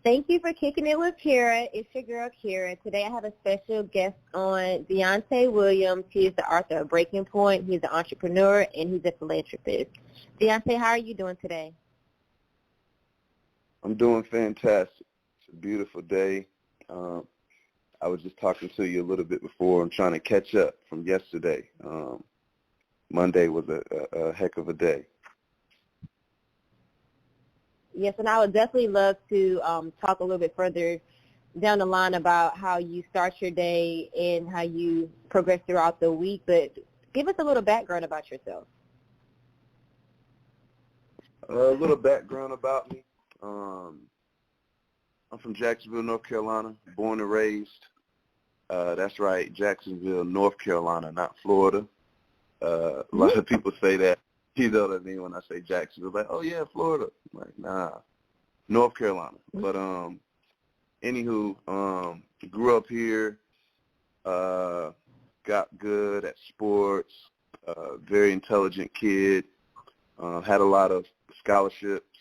Thank you for kicking it with Kara. It's your girl, Kara. Today I have a special guest on, Deunta Williams. He is the author of Breaking Point. He's an entrepreneur, and he's a philanthropist. Deunta, how are you doing today? I'm doing fantastic. It's a beautiful day. I was just talking to you a little bit before. I'm trying to catch up from yesterday. Monday was a heck of a day. Yes, and I would definitely love to talk a little bit further down the line about how you start your day and how you progress throughout the week. But give us a little background about yourself. A little background about me. I'm from Jacksonville, North Carolina, born and raised. That's right, Jacksonville, North Carolina, not Florida. A lot of people say that. You know what I mean when I say Jacksonville, like, oh yeah, Florida. I'm like, nah, North Carolina. But anywho, grew up here, got good at sports, very intelligent kid, had a lot of scholarships.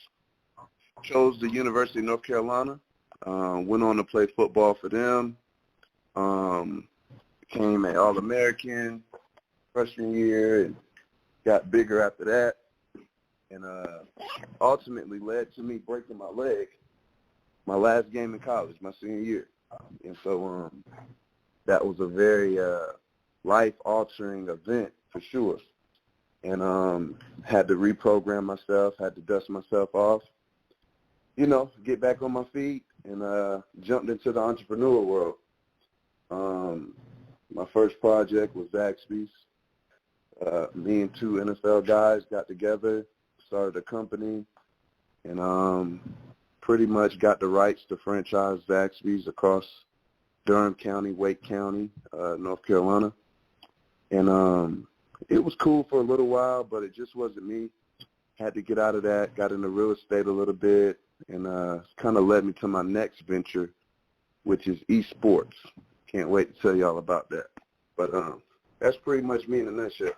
Chose the University of North Carolina, went on to play football for them, became an All-American freshman year, and got bigger after that, and ultimately led to me breaking my leg my last game in college, my senior year. And so that was a very life-altering event for sure. And had to reprogram myself, had to dust myself off, you know, get back on my feet, and jumped into the entrepreneur world. My first project was Zaxby's. Me and two NFL guys got together, started a company, and pretty much got the rights to franchise Zaxby's across Durham County, Wake County, North Carolina. And it was cool for a little while, but it just wasn't me. Had to get out of that, got into real estate a little bit, and kind of led me to my next venture, which is esports. Can't wait to tell you all about that. But that's pretty much me in a nutshell.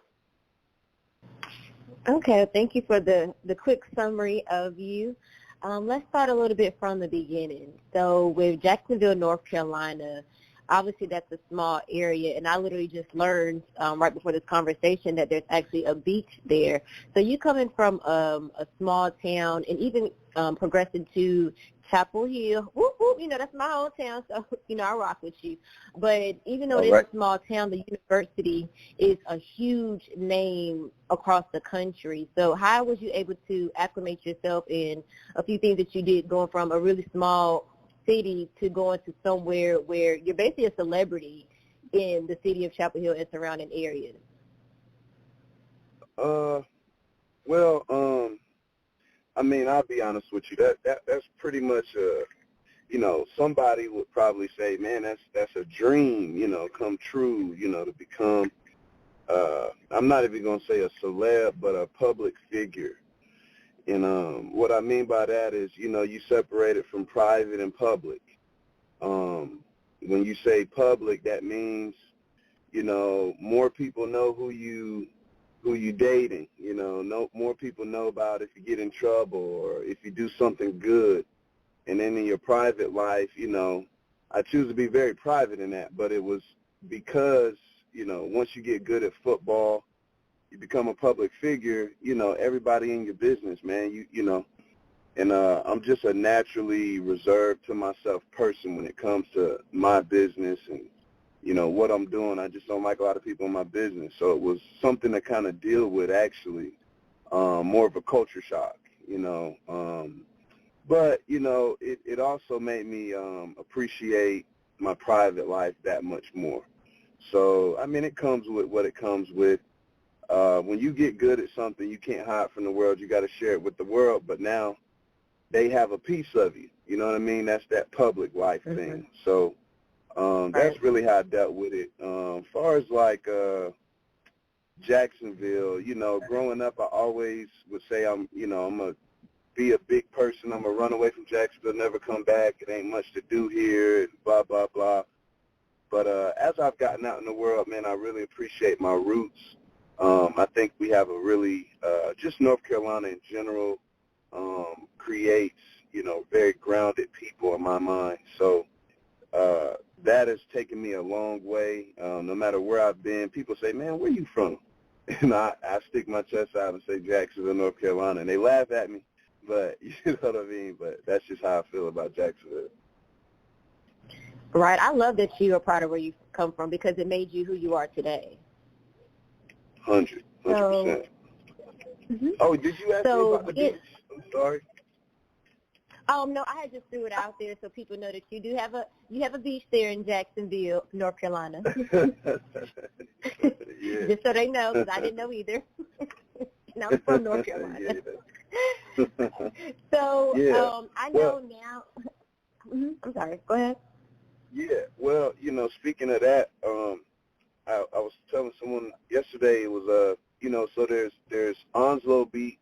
Okay, thank you for the quick summary of you. Let's start a little bit from the beginning. So with Jacksonville, North Carolina, obviously that's a small area, and I literally just learned right before this conversation that there's actually a beach there. So you coming from a small town and even progressing to Chapel Hill, whoop, whoop, you know, that's my hometown, so, you know, I rock with you. But even though it's a small town, the university is a huge name across the country. So how was you able to acclimate yourself in a few things that you did, going from a really small city to going to somewhere where you're basically a celebrity in the city of Chapel Hill and surrounding areas? I mean, I'll be honest with you. That's pretty much you know, somebody would probably say, man, that's a dream, you know, come true, you know, to become I'm not even gonna say a celeb, but a public figure. And what I mean by that is, you know, you separate it from private and public. When you say public, that means, you know, more people know who you dating, you know, more people know about if you get in trouble or if you do something good. And then in your private life, you know, I choose to be very private in that, but it was because, you know, once you get good at football, you become a public figure, you know, everybody in your business, man, you know, and I'm just a naturally reserved to myself person when it comes to my business and, you know, what I'm doing. I just don't like a lot of people in my business. So it was something to kind of deal with, actually, more of a culture shock, you know. But, you know, it also made me appreciate my private life that much more. So, I mean, it comes with what it comes with. When you get good at something, you can't hide from the world. You got to share it with the world. But now they have a piece of you. You know what I mean? That's that public life thing. So that's really how I dealt with it. As far as, like, Jacksonville, you know, growing up, I always would say I'm going to be a big person. I'm going to run away from Jacksonville, never come back. It ain't much to do here, and blah, blah, blah. But as I've gotten out in the world, man, I really appreciate my roots. I think we have a really, just North Carolina in general creates, very grounded people in my mind. So that has taken me a long way. No matter where I've been, people say, man, where you from? And I stick my chest out and say Jacksonville, North Carolina, and they laugh at me, but you know what I mean? But that's just how I feel about Jacksonville. Right. I love that you are proud of where you come from because it made you who you are today. 100%. Mm-hmm. Oh, did you ask me about the beach? I'm sorry. No, I had just threw it out there so people know that you have a beach there in Jacksonville, North Carolina. Yeah. Just so they know, because I didn't know either. And I'm from North Carolina. Yeah. So yeah. I know now. I'm sorry. Go ahead. Yeah. Well, speaking of that, I was telling someone yesterday. It was so there's Onslow Beach,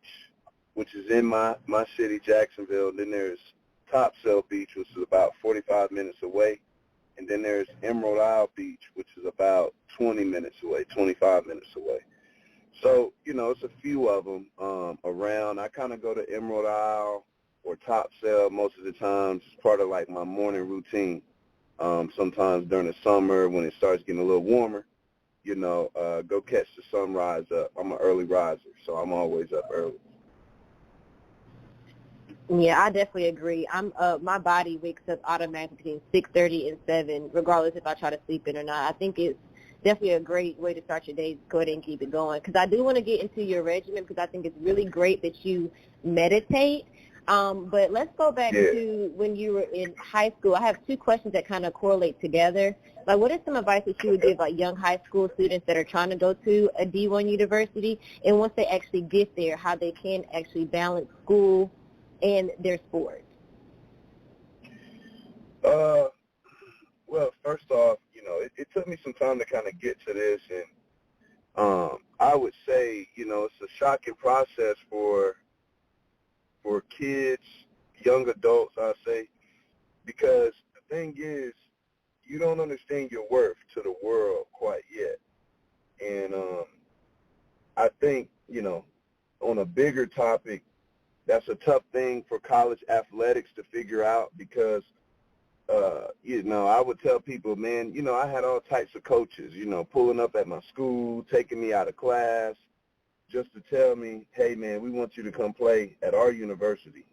which is in my city, Jacksonville. And then there's Topsail Beach, which is about 45 minutes away. And then there's Emerald Isle Beach, which is about 20 minutes away, 25 minutes away. So, it's a few of them around. I kind of go to Emerald Isle or Topsail most of the times. It's part of, like, my morning routine. Sometimes during the summer when it starts getting a little warmer, go catch the sunrise up. I'm an early riser, so I'm always up early. Yeah, I definitely agree. My body wakes up automatically between 6:30 and 7, regardless if I try to sleep in or not. I think it's definitely a great way to start your day. Go ahead and keep it going. Because I do want to get into your regimen because I think it's really great that you meditate. But let's go back to when you were in high school. I have two questions that kind of correlate together. Like, what is some advice that you would give like young high school students that are trying to go to a D1 university, and once they actually get there, how they can actually balance school and their sports? Well, first off, it took me some time to kind of get to this, and I would say, it's a shocking process for kids, young adults, I'd say, because the thing is, you don't understand your worth to the world quite yet. And I think, on a bigger topic, that's a tough thing for college athletics to figure out because, I would tell people, man, I had all types of coaches, pulling up at my school, taking me out of class just to tell me, hey, man, we want you to come play at our university,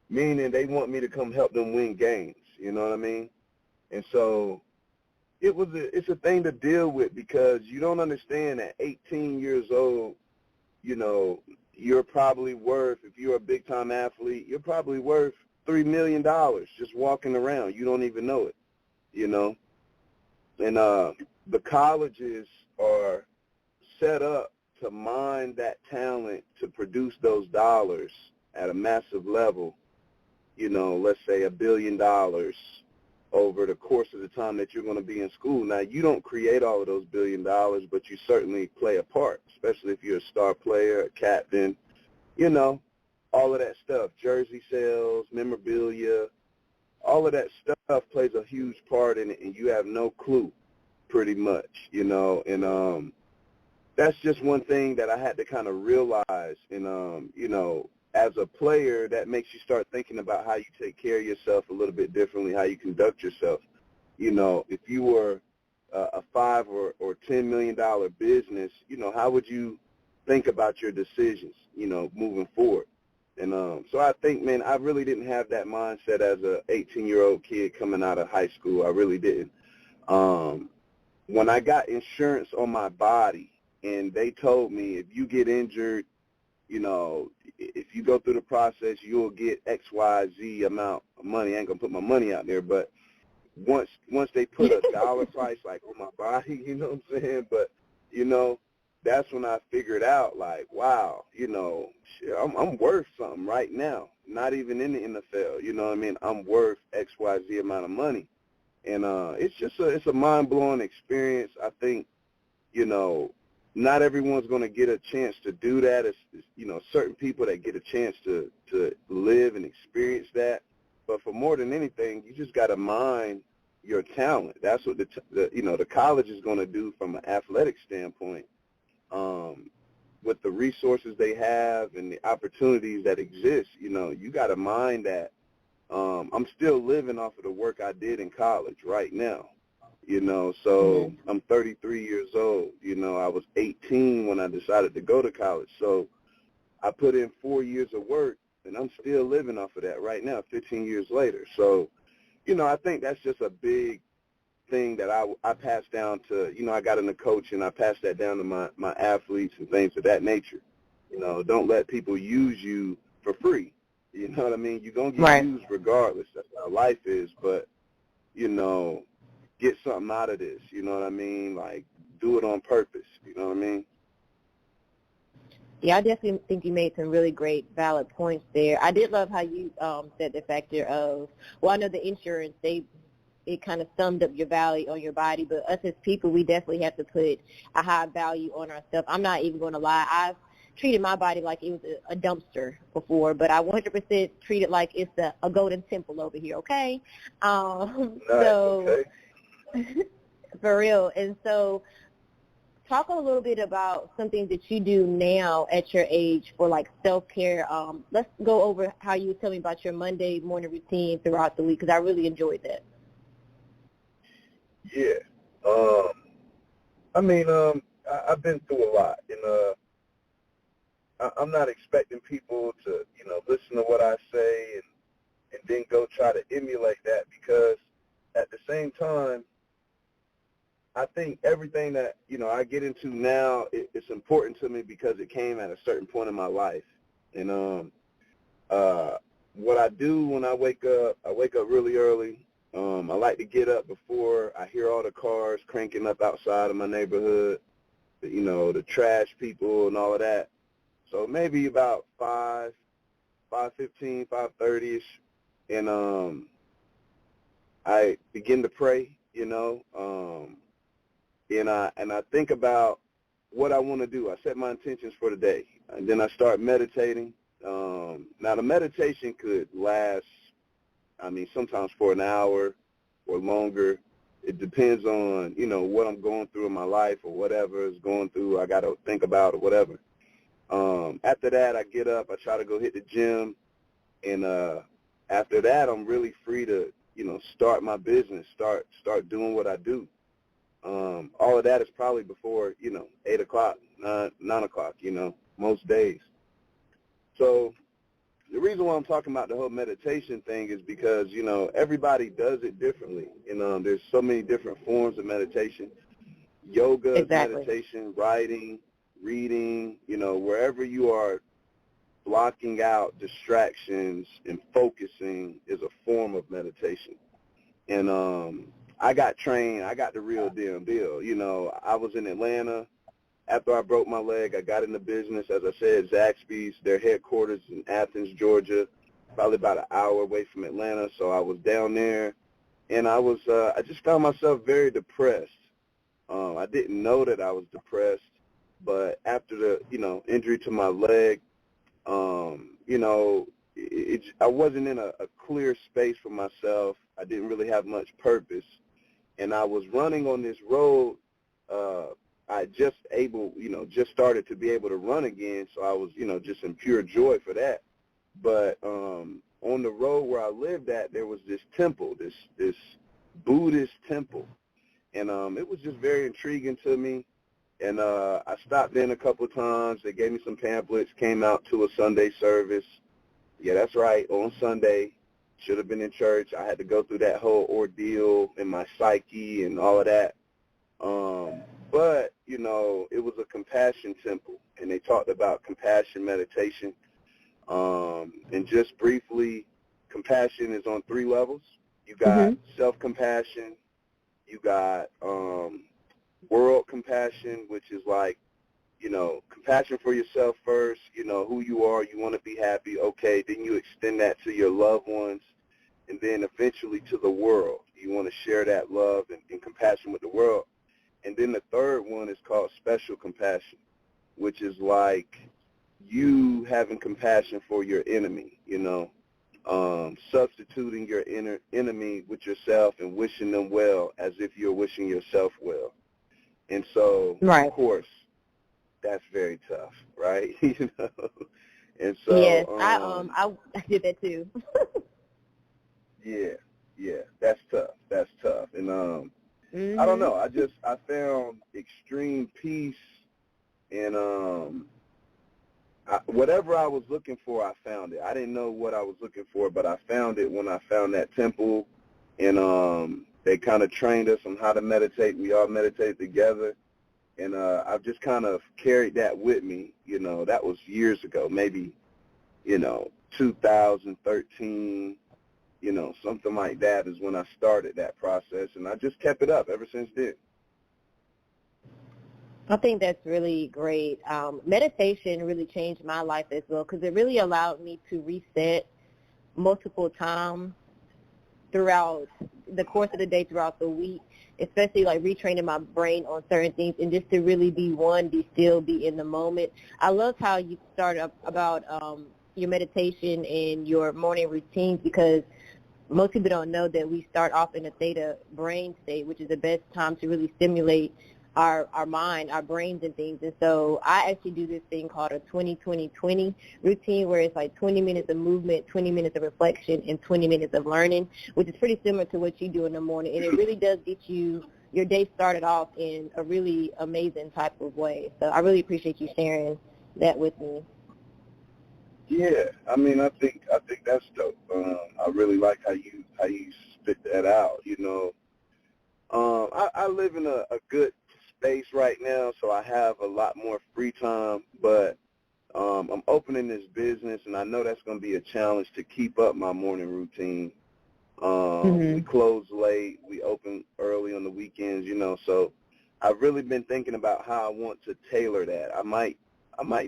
meaning they want me to come help them win games, you know what I mean? And so it's a thing to deal with because you don't understand at 18 years old, you're probably worth, if you're a big-time athlete, you're probably worth $3 million just walking around. You don't even know it, And the colleges are set up to mine that talent to produce those dollars at a massive level, let's say $1 billion over the course of the time that you're going to be in school. Now, you don't create all of those $1 billion, but you certainly play a part, especially if you're a star player, a captain, all of that stuff, jersey sales, memorabilia, all of that stuff plays a huge part in it, and you have no clue pretty much, and that's just one thing that I had to kind of realize, and, as a player, that makes you start thinking about how you take care of yourself a little bit differently, how you conduct yourself. If you were a $5 or $10 million business, how would you think about your decisions, moving forward? And so I think, man, I really didn't have that mindset as a 18-year-old kid coming out of high school. I really didn't. When I got insurance on my body and they told me if you get injured, if you go through the process, you'll get X, Y, Z amount of money. I ain't going to put my money out there, but once they put a dollar price, like, on my body, you know what I'm saying? But, that's when I figured out, like, wow, shit, I'm worth something right now, not even in the NFL, you know what I mean? I'm worth X, Y, Z amount of money. And it's a mind-blowing experience. I think, not everyone's going to get a chance to do that. It's certain people that get a chance to live and experience that. But for more than anything, you just got to mine your talent. That's what the college is going to do from an athletic standpoint. With the resources they have and the opportunities that exist, you got to mine that I'm still living off of the work I did in college right now, you know, so I'm 33 years old. You know, I was 18 when I decided to go to college. So I put in 4 years of work, and I'm still living off of that right now, 15 years later. So, you know, I think that's just a big thing that I passed down to, you know, I got into coaching. I passed that down to my athletes and things of that nature. You know, don't let people use you for free. You know what I mean? You're going to get used regardless. That's how life is. But, you know, get something out of this. You know what I mean? Like, do it on purpose. You know what I mean? Yeah, I definitely think you made some really great, valid points there. I did love how you said the factor of, well, I know the insurance, it kind of summed up your value on your body, but us as people, we definitely have to put a high value on ourselves. I'm not even going to lie. I've treated my body like it was a dumpster before, but I 100% treat it like it's a golden temple over here, okay? So, for real. And so talk a little bit about something that you do now at your age for, like, self-care. Let's go over how you were telling me about your Monday morning routine throughout the week, because I really enjoyed that. Yeah. I mean, I've been through a lot, and I'm not expecting people to, you know, listen to what I say and then go try to emulate that, because at the same time, I think everything that, you know, I get into now, it's important to me because it came at a certain point in my life. And what I do when I wake up really early. I like to get up before I hear all the cars cranking up outside of my neighborhood, you know, the trash people and all of that. So maybe about 5:15, 5:30ish, and I begin to pray, you know, and I think about what I want to do. I set my intentions for the day, and then I start meditating. Now the meditation could last, I mean, sometimes for an hour or longer. It depends on, you know, what I'm going through in my life or whatever is going through I got to think about or whatever. After that, I get up, I try to go hit the gym, and after that, I'm really free to, you know, start my business, start doing what I do. All of that is probably before, you know, 8 o'clock, 9 o'clock, you know, most days. So the reason why I'm talking about the whole meditation thing is because, you know, everybody does it differently. You know, there's so many different forms of meditation. Yoga is meditation, writing, reading, you know, wherever you are blocking out distractions and focusing is a form of meditation. And I got trained. I got the real damn deal. You know, I was in Atlanta. After I broke my leg, I got into business. As I said, Zaxby's, their headquarters in Athens, Georgia, probably about an hour away from Atlanta. So I was down there, and I just found myself very depressed. I didn't know that I was depressed, but after the, you know, injury to my leg, you know, I wasn't in a clear space for myself. I didn't really have much purpose, and I was running on this road. I just started to be able to run again, so I was, you know, just in pure joy for that. But on the road where I lived at, there was this temple, this Buddhist temple, and it was just very intriguing to me. And I stopped in a couple of times. They gave me some pamphlets, came out to a Sunday service. Yeah, that's right, on Sunday. Should have been in church. I had to go through that whole ordeal in my psyche and all of that. But, you know, it was a compassion temple, and they talked about compassion meditation. And just briefly, compassion is on 3 levels. You got self-compassion. You got world compassion, which is like, you know, compassion for yourself first, you know, who you are, you want to be happy, okay, then you extend that to your loved ones, and then eventually to the world. You want to share that love and compassion with the world. And then the third one is called special compassion, which is like you having compassion for your enemy, you know, substituting your inner enemy with yourself and wishing them well as if you're wishing yourself well. And so, of course, that's very tough, right? You know, and so yes, I did that too. Yeah, that's tough. And I don't know. I found extreme peace and whatever I was looking for, I found it. I didn't know what I was looking for, but I found it when I found that temple, and they kind of trained us on how to meditate. We all meditate together, and I've just kind of carried that with me. That was years ago, maybe 2013. Something like that is when I started that process, and I just kept it up ever since then. I think that's really great. Meditation really changed my life as well because it really allowed me to reset multiple times throughout the course of the day, throughout the week, especially like retraining my brain on certain things and just to really be still, be in the moment. I love how you started about your meditation and your morning routines because most people don't know that we start off in a theta brain state, which is the best time to really stimulate our mind, our brains and things. And so I actually do this thing called a 20-20-20 routine where it's like 20 minutes of movement, 20 minutes of reflection, and 20 minutes of learning, which is pretty similar to what you do in the morning. And it really does get your day started off in a really amazing type of way. So I really appreciate you sharing that with me. Yeah, I mean, I think that's dope. I really like how you spit that out. I live in a good space right now, so I have a lot more free time. But I'm opening this business, and I know that's going to be a challenge to keep up my morning routine. We close late, we open early on the weekends. So I've really been thinking about how I want to tailor that. I might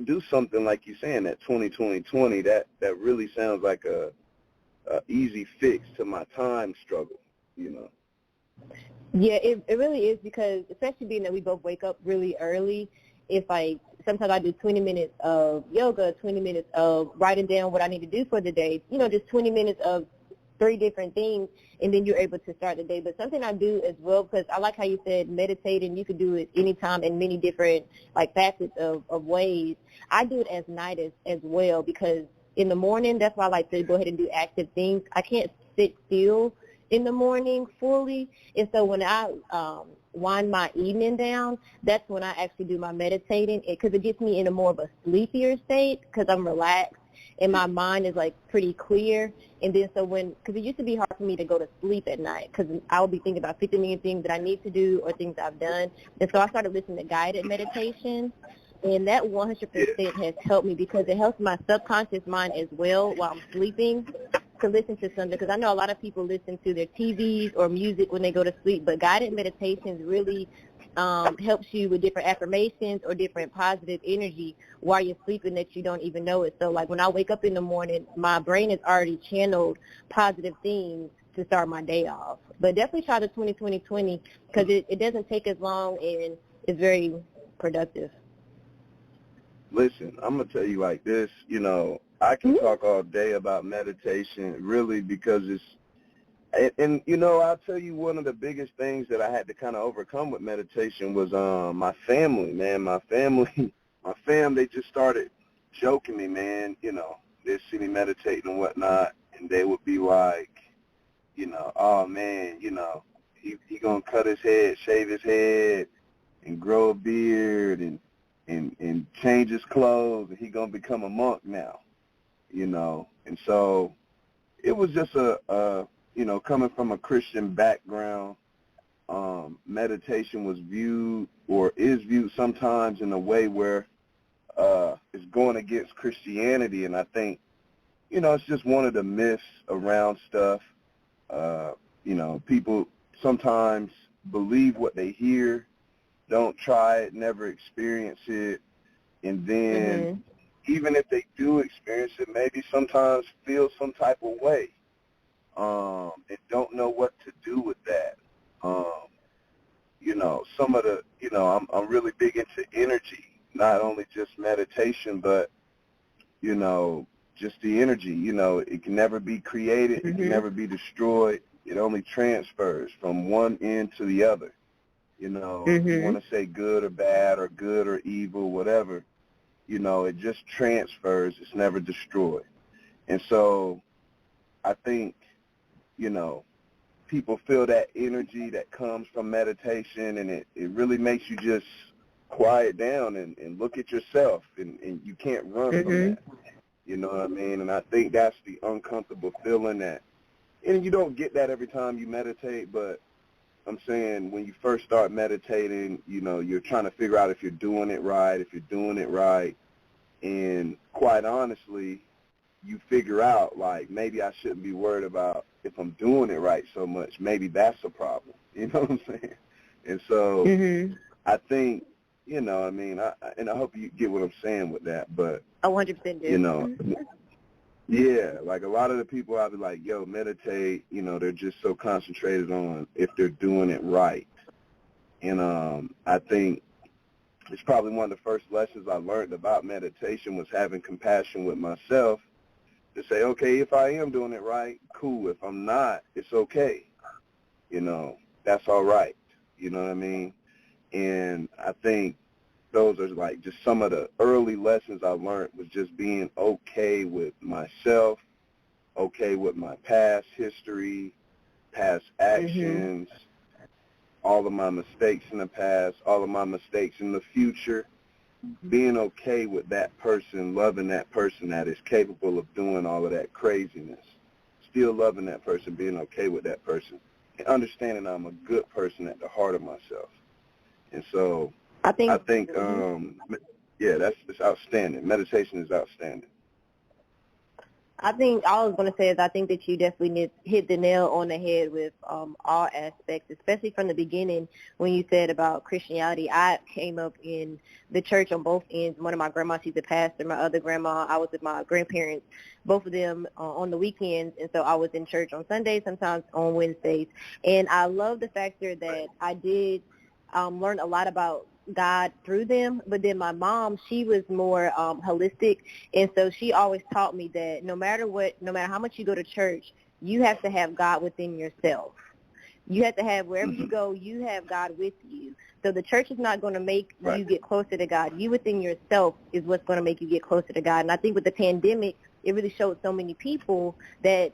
do something like you're saying, that 20-20-20. That really sounds like a easy fix to my time struggle, Yeah, it really is because, especially being that we both wake up really early, sometimes I do 20 minutes of yoga, 20 minutes of writing down what I need to do for the day, just 20 minutes of 3 different things, and then you're able to start the day. But something I do as well, because I like how you said meditating, you could do it anytime in many different facets of ways. I do it as night as well because in the morning, that's why I like to go ahead and do active things. I can't sit still in the morning fully, and so when I wind my evening down, that's when I actually do my meditating because it gets me in a more of a sleepier state because I'm relaxed and my mind is pretty clear. And then because it used to be hard for me to go to sleep at night because I would be thinking about 50 million things that I need to do or things I've done, and so I started listening to guided meditation. And that 100% has helped me because it helps my subconscious mind as well while I'm sleeping to listen to something, because I know a lot of people listen to their TVs or music when they go to sleep, but guided meditations really helps you with different affirmations or different positive energy while you're sleeping that you don't even know it. So when I wake up in the morning, my brain has already channeled positive things to start my day off. But definitely try the 20-20-20 because it doesn't take as long and it's very productive. Listen, I'm going to tell you like this, I can talk all day about meditation really because and I'll tell you one of the biggest things that I had to kind of overcome with meditation was my family, man. My family, they just started joking me, man, they'd see me meditating and whatnot, and they would be like, oh, man, he going to cut his head, shave his head, and grow a beard, and change his clothes, and he going to become a monk now, And so it was just coming from a Christian background, meditation was viewed or is viewed sometimes in a way where it's going against Christianity. And I think, it's just one of the myths around stuff. People sometimes believe what they hear, don't try it, never experience it, and then even if they do experience it, maybe sometimes feel some type of way and don't know what to do with that. Some of the, I'm really big into energy, not only just meditation, but, just the energy. It can never be created, it can never be destroyed. It only transfers from one end to the other. If you want to say good or bad or good or evil, whatever, it just transfers. It's never destroyed. And so I think, people feel that energy that comes from meditation, and it really makes you just quiet down and look at yourself, and you can't run from that. You know what I mean? And I think that's the uncomfortable feeling that, and you don't get that every time you meditate, but I'm saying when you first start meditating, you're trying to figure out if you're doing it right, and quite honestly, you figure out, like, maybe I shouldn't be worried about if I'm doing it right so much. Maybe that's a problem. You know what I'm saying? And so I think, and I hope you get what I'm saying with that, but 100% do. Yeah, like a lot of the people I'll be like, yo, meditate, they're just so concentrated on if they're doing it right. And I think it's probably one of the first lessons I learned about meditation was having compassion with myself to say, okay, if I am doing it right, cool. If I'm not, it's okay. That's all right. You know what I mean? And I think those are like just some of the early lessons I learned was just being okay with myself, okay with my past history, past actions, all of my mistakes in the past, all of my mistakes in the future, being okay with that person, loving that person that is capable of doing all of that craziness, still loving that person, being okay with that person, and understanding I'm a good person at the heart of myself. And so I think that's outstanding. Meditation is outstanding. I think all I was going to say is I think that you definitely hit the nail on the head with all aspects, especially from the beginning when you said about Christianity. I came up in the church on both ends. One of my grandmas, she's a pastor. My other grandma, I was with my grandparents, both of them on the weekends. And so I was in church on Sundays, sometimes on Wednesdays. And I love the factor that I did learn a lot about God through them, but then my mom, she was more holistic, and so she always taught me that no matter how much you go to church, you have to have God within yourself. You have to have, wherever you go, you have God with you. So the church is not going to make you get closer to God. You within yourself is what's going to make you get closer to God. And I think with the pandemic, it really showed so many people that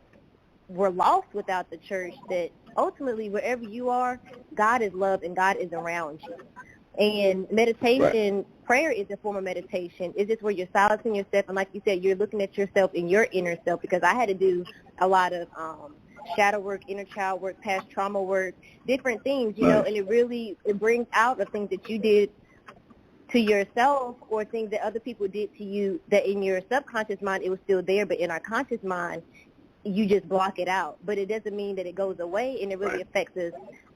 were lost without the church that ultimately wherever you are, God is love and God is around you. And meditation, prayer is a form of meditation. It's just where you're silencing yourself. And like you said, you're looking at yourself in your inner self, because I had to do a lot of shadow work, inner child work, past trauma work, different things, and it brings out the things that you did to yourself or things that other people did to you that in your subconscious mind it was still there, but in our conscious mind you just block it out. But it doesn't mean that it goes away, and it really affects us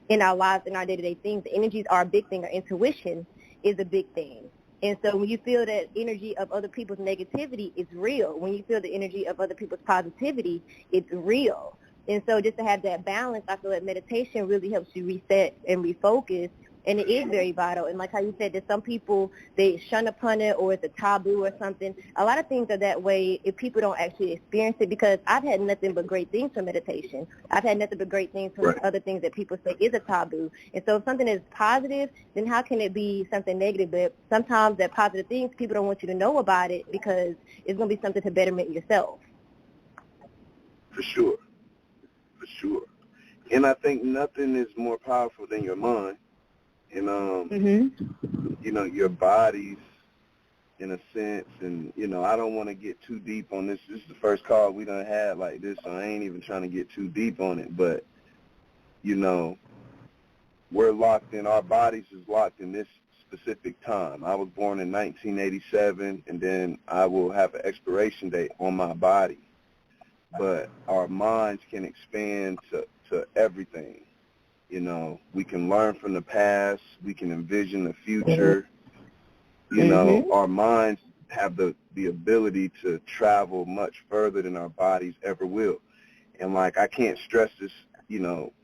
in our lives, in our day-to-day things. The energies are a big thing. Our intuition is a big thing. And so when you feel that energy of other people's negativity, it's real. When you feel the energy of other people's positivity, it's real. And so just to have that balance, I feel that meditation really helps you reset and refocus, and it is very vital. And like how you said, that some people, they shun upon it or it's a taboo or something. A lot of things are that way if people don't actually experience it, because I've had nothing but great things from meditation. I've had nothing but great things from other things that people say is a taboo. And so if something is positive, then how can it be something negative? But sometimes that positive things, people don't want you to know about it because it's going to be something to betterment yourself. For sure. And I think nothing is more powerful than your mind. And, your bodies, in a sense, and, I don't want to get too deep on this. This is the first call we done had like this, so I ain't even trying to get too deep on it. But, we're locked in, our bodies is locked in this specific time. I was born in 1987, and then I will have an expiration date on my body. But our minds can expand to everything. We can learn from the past. We can envision the future. Our minds have the ability to travel much further than our bodies ever will. And, I can't stress this,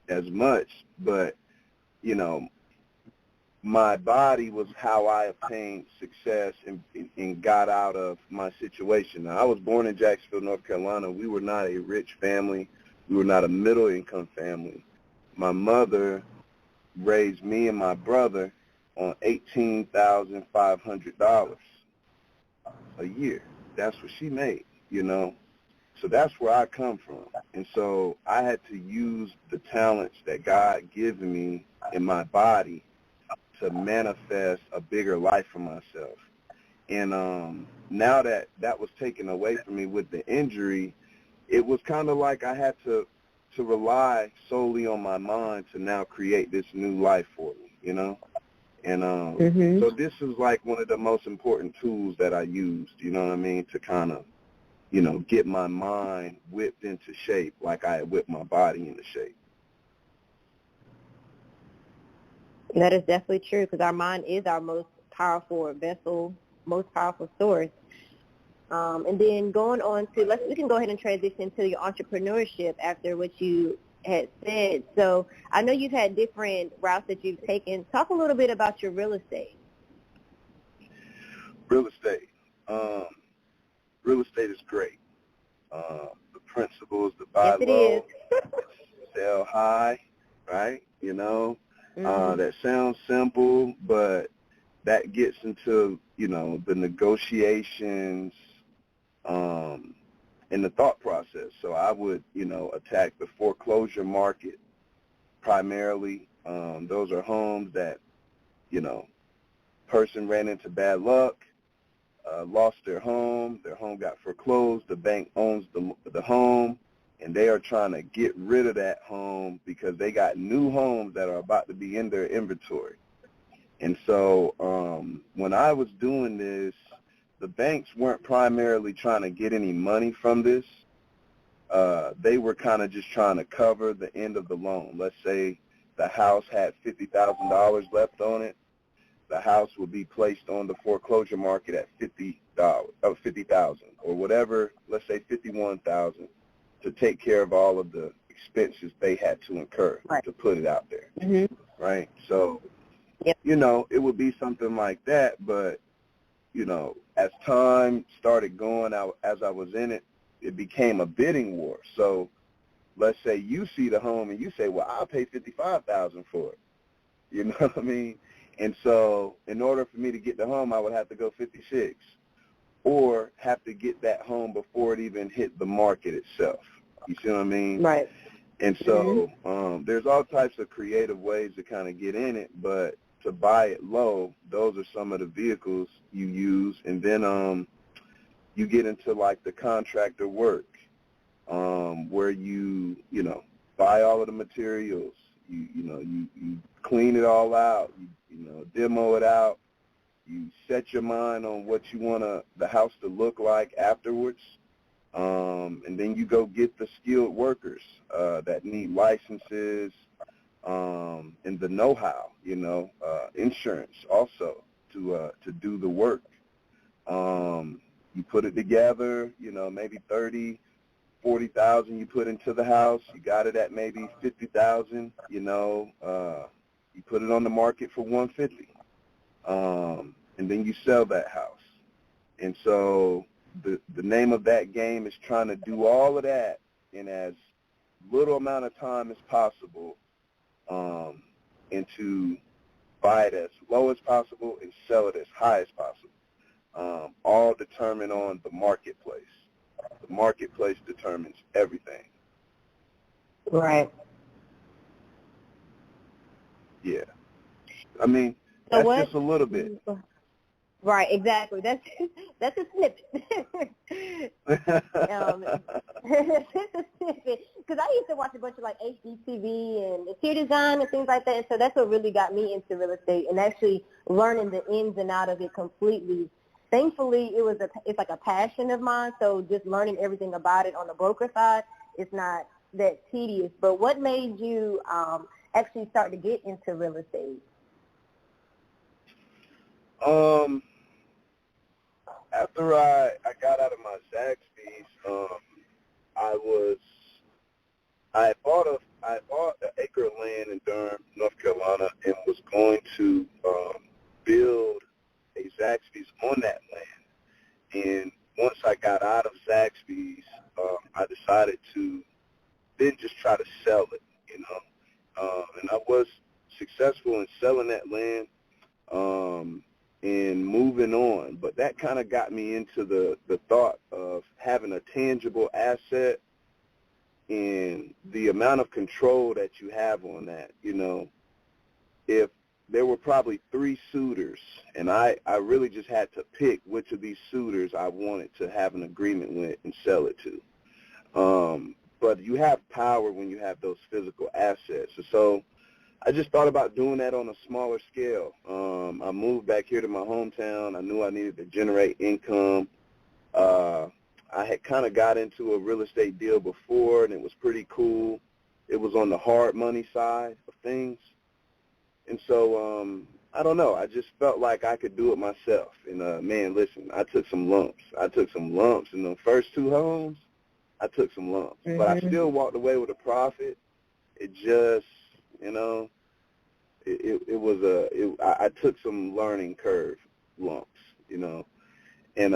as much, but, my body was how I obtained success and got out of my situation. Now, I was born in Jacksonville, North Carolina. We were not a rich family. We were not a middle-income family. My mother raised me and my brother on $18,500 a year. That's what she made, So that's where I come from. And so I had to use the talents that God given me in my body to manifest a bigger life for myself. And now that that was taken away from me with the injury, it was kind of like I had to rely solely on my mind to now create this new life for me, you know? And so this is like one of the most important tools that I used, you know what I mean, to kind of, you know, get my mind whipped into shape like I had whipped my body into shape. That is definitely true, because our mind is our most powerful vessel, most powerful source. And then going on to, we can go ahead and transition to your entrepreneurship after what you had said. So I know you've had different routes that you've taken. Talk a little bit about your real estate. Real estate. Real estate is great. The principles, the buy low, sell high, right? You know, that sounds simple, but that gets into, you know, the negotiations and the thought process. So I would, you know, attack the foreclosure market primarily. Those are homes that, you know, person ran into bad luck, lost their home got foreclosed, the bank owns the home, and they are trying to get rid of that home because they got new homes that are about to be in their inventory. And so when I was doing this, the banks weren't primarily trying to get any money from this. They were kind of just trying to cover the end of the loan. Let's say the house had $50,000 left on it. The house would be placed on the foreclosure market at $50,000 or whatever, let's say $51,000, to take care of all of the expenses they had to incur to put it out there, right? So, you know, it would be something like that, but, you know, as time started going, as I was in it, it became a bidding war. So let's say you see the home and you say, well, I'll pay $55,000 for it. You know what I mean? And so in order for me to get the home, I would have to go 56 or have to get that home before it even hit the market itself. You see what I mean? Right. And so there's all types of creative ways to kind of get in it, but to buy it low, those are some of the vehicles you use. And then you get into like the contractor work where you know, buy all of the materials, you clean it all out, you know, demo it out, you set your mind on what you want the house to look like afterwards, and then you go get the skilled workers that need licenses and the know-how, you know, insurance also to do the work. You put it together, you know, maybe 30, 40,000 you put into the house. You got it at maybe 50,000. You know, you put it on the market for 150, and then you sell that house. And so the name of that game is trying to do all of that in as little amount of time as possible, and to buy it as low as possible and sell it as high as possible. All determined on the marketplace. The marketplace determines everything. Right. Yeah. I mean, so that's just a little bit. Right, exactly. That's a snippet. It's a snippet. Because I used to watch a bunch of like HGTV and interior design and things like that. And so that's what really got me into real estate and actually learning the ins and out of it completely. Thankfully, it's like a passion of mine. So just learning everything about it on the broker side, it's not that tedious. But what made you actually start to get into real estate? After I got out of my Zaxby's, I bought an acre of land in Durham, North Carolina, and was going to build a Zaxby's on that land. And once I got out of Zaxby's, I decided to then just try to sell it, you know. And I was successful in selling that land and moving on. But that kind of got me into the thought of having a tangible asset and the amount of control that you have on that. You know, if there were probably 3 suitors, and I really just had to pick which of these suitors I wanted to have an agreement with and sell it to. But you have power when you have those physical assets. And so I just thought about doing that on a smaller scale. I moved back here to my hometown. I knew I needed to generate income. I had kind of got into a real estate deal before, and it was pretty cool. It was on the hard money side of things. And so, I don't know. I just felt like I could do it myself. And, man, listen, I took some lumps. In the first 2 homes. I took some lumps. Mm-hmm. But I still walked away with a profit. It just, you know, I took some learning curve lumps, you know, and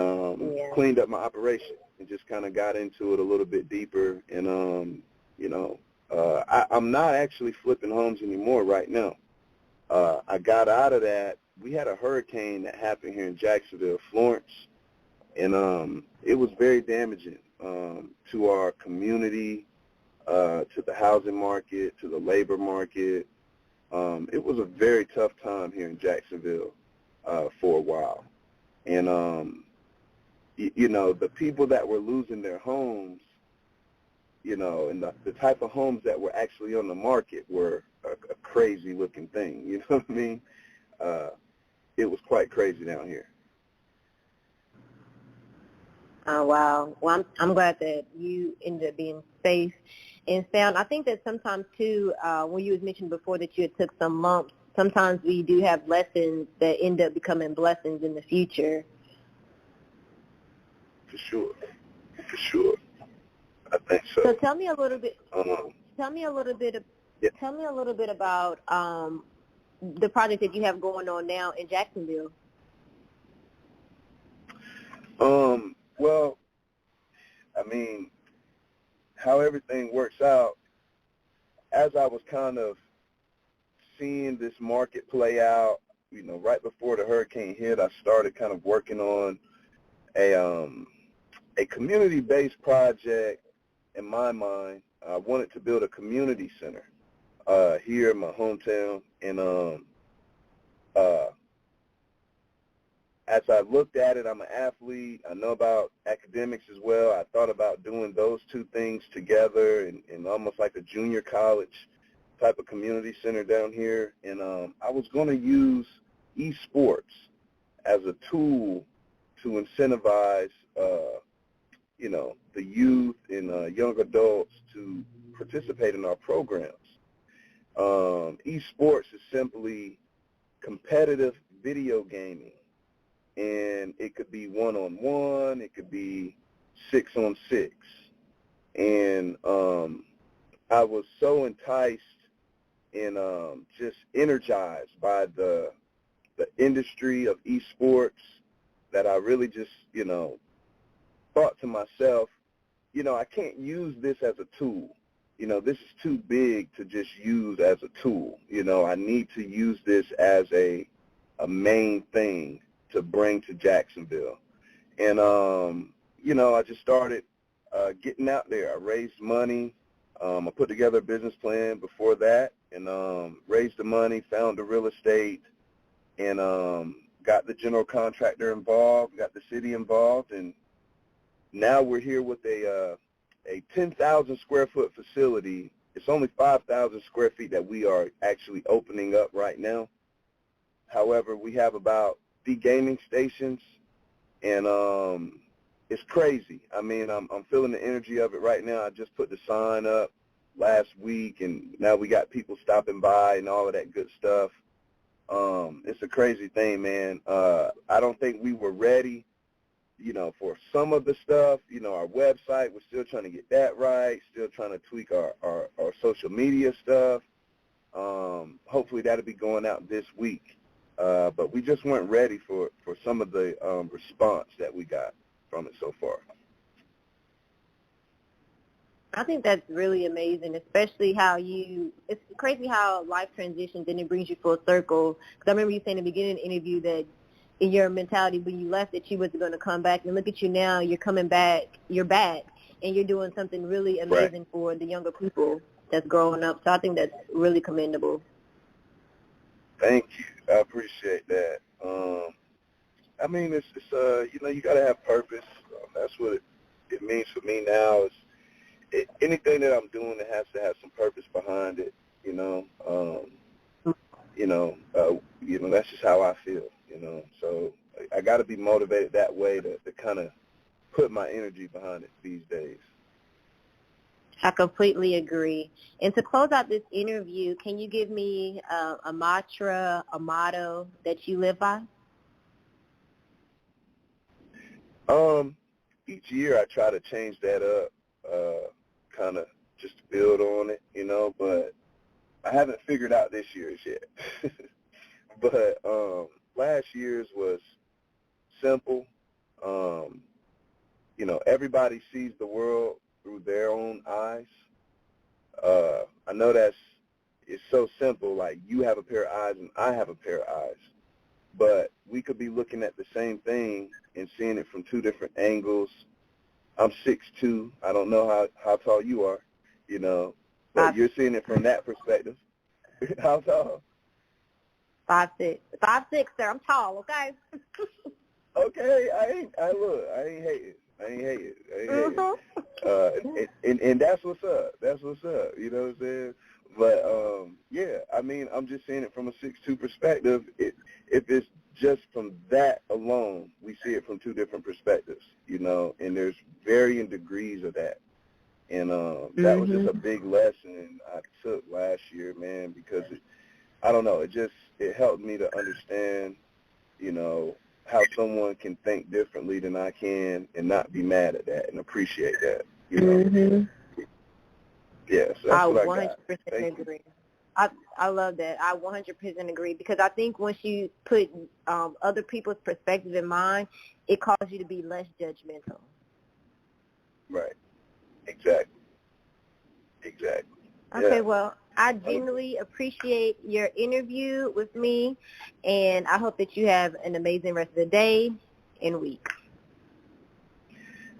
cleaned up my operation and just kind of got into it a little bit deeper. And, you know, I'm not actually flipping homes anymore right now. I got out of that. We had a hurricane that happened here in Jacksonville, Florence, and it was very damaging to our community, to the housing market, to the labor market. It was a very tough time here in Jacksonville for a while. And, you know, the people that were losing their homes, you know, and the type of homes that were actually on the market were a crazy-looking thing, you know what I mean? It was quite crazy down here. Oh, wow. Well, I'm glad that you ended up being safe and sound. I think that sometimes, too, when you was mentioned before that you had took some lumps, sometimes we do have lessons that end up becoming blessings in the future. For sure. I think so. So tell me a little bit. Tell me a little bit about the project that you have going on now in Jacksonville. Well, I mean, how everything works out, as I was kind of seeing this market play out, you know, right before the hurricane hit, I started kind of working on a community-based project. In my mind, I wanted to build a community center here in my hometown, and as I looked at it, I'm an athlete. I know about academics as well. I thought about doing those 2 things together in almost like a junior college type of community center down here. And I was going to use esports as a tool to incentivize, you know, the youth and young adults to participate in our programs. Esports is simply competitive video gaming. And it could be 1-on-1, it could be 6-on-6. And I was so enticed and just energized by the industry of esports that I really just, you know, thought to myself, you know, I can't use this as a tool. You know, this is too big to just use as a tool. You know, I need to use this as a main thing to bring to Jacksonville. And, you know, I just started getting out there. I raised money. I put together a business plan before that and raised the money, found the real estate, and got the general contractor involved, got the city involved, and now we're here with a 10,000 square foot facility. It's only 5,000 square feet that we are actually opening up right now. However, we have about 3 gaming stations, and it's crazy. I mean, I'm feeling the energy of it right now. I just put the sign up last week, and now we got people stopping by and all of that good stuff. It's a crazy thing, man. I don't think we were ready, you know, for some of the stuff. You know, our website, we're still trying to get that right, still trying to tweak our social media stuff. Hopefully that'll be going out this week. But we just weren't ready for some of the response that we got from it so far. I think that's really amazing, especially how it's crazy how life transitions and it brings you full circle. Because I remember you saying in the beginning of the interview that in your mentality when you left that you wasn't going to come back. And look at you now, you're coming back, you're back, and you're doing something really amazing for the younger people that's growing up. So I think that's really commendable. Thank you. I appreciate that. I mean, it's you know, you got to have purpose. That's what it means for me now. Is anything that I'm doing that has to have some purpose behind it. You know, that's just how I feel. You know, so I got to be motivated that way to kind of put my energy behind it these days. I completely agree. And to close out this interview, can you give me a mantra, a motto that you live by? Each year I try to change that up, kind of just to build on it, you know, but I haven't figured out this year's yet. But last year's was simple. You know, everybody sees the world through their own eyes. I know it's so simple, like you have a pair of eyes and I have a pair of eyes. But we could be looking at the same thing and seeing it from two different angles. I'm 6'2". I don't know how tall you are, you know, but you're seeing it from that perspective. How tall? 5'6". 5'6", sir. I'm tall, okay? Okay, I ain't hating. And that's what's up. That's what's up. You know what I'm saying? But yeah, I mean, I'm just saying it from a 6'2" perspective. If it's just from that alone, we see it from two different perspectives, you know, and there's varying degrees of that. And that was just a big lesson I took last year, man, because I don't know, it helped me to understand, you know, how someone can think differently than I can and not be mad at that and appreciate that, you know. Yeah, so that's what I got. 100% agree. I love that. I 100% agree because I think once you put other people's perspective in mind, it causes you to be less judgmental. Right. Exactly. Okay, yeah. Well, I genuinely appreciate your interview with me, and I hope that you have an amazing rest of the day and week.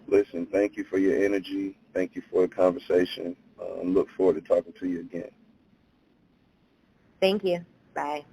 Listen, thank you for your energy. Thank you for the conversation. Look forward to talking to you again. Thank you. Bye.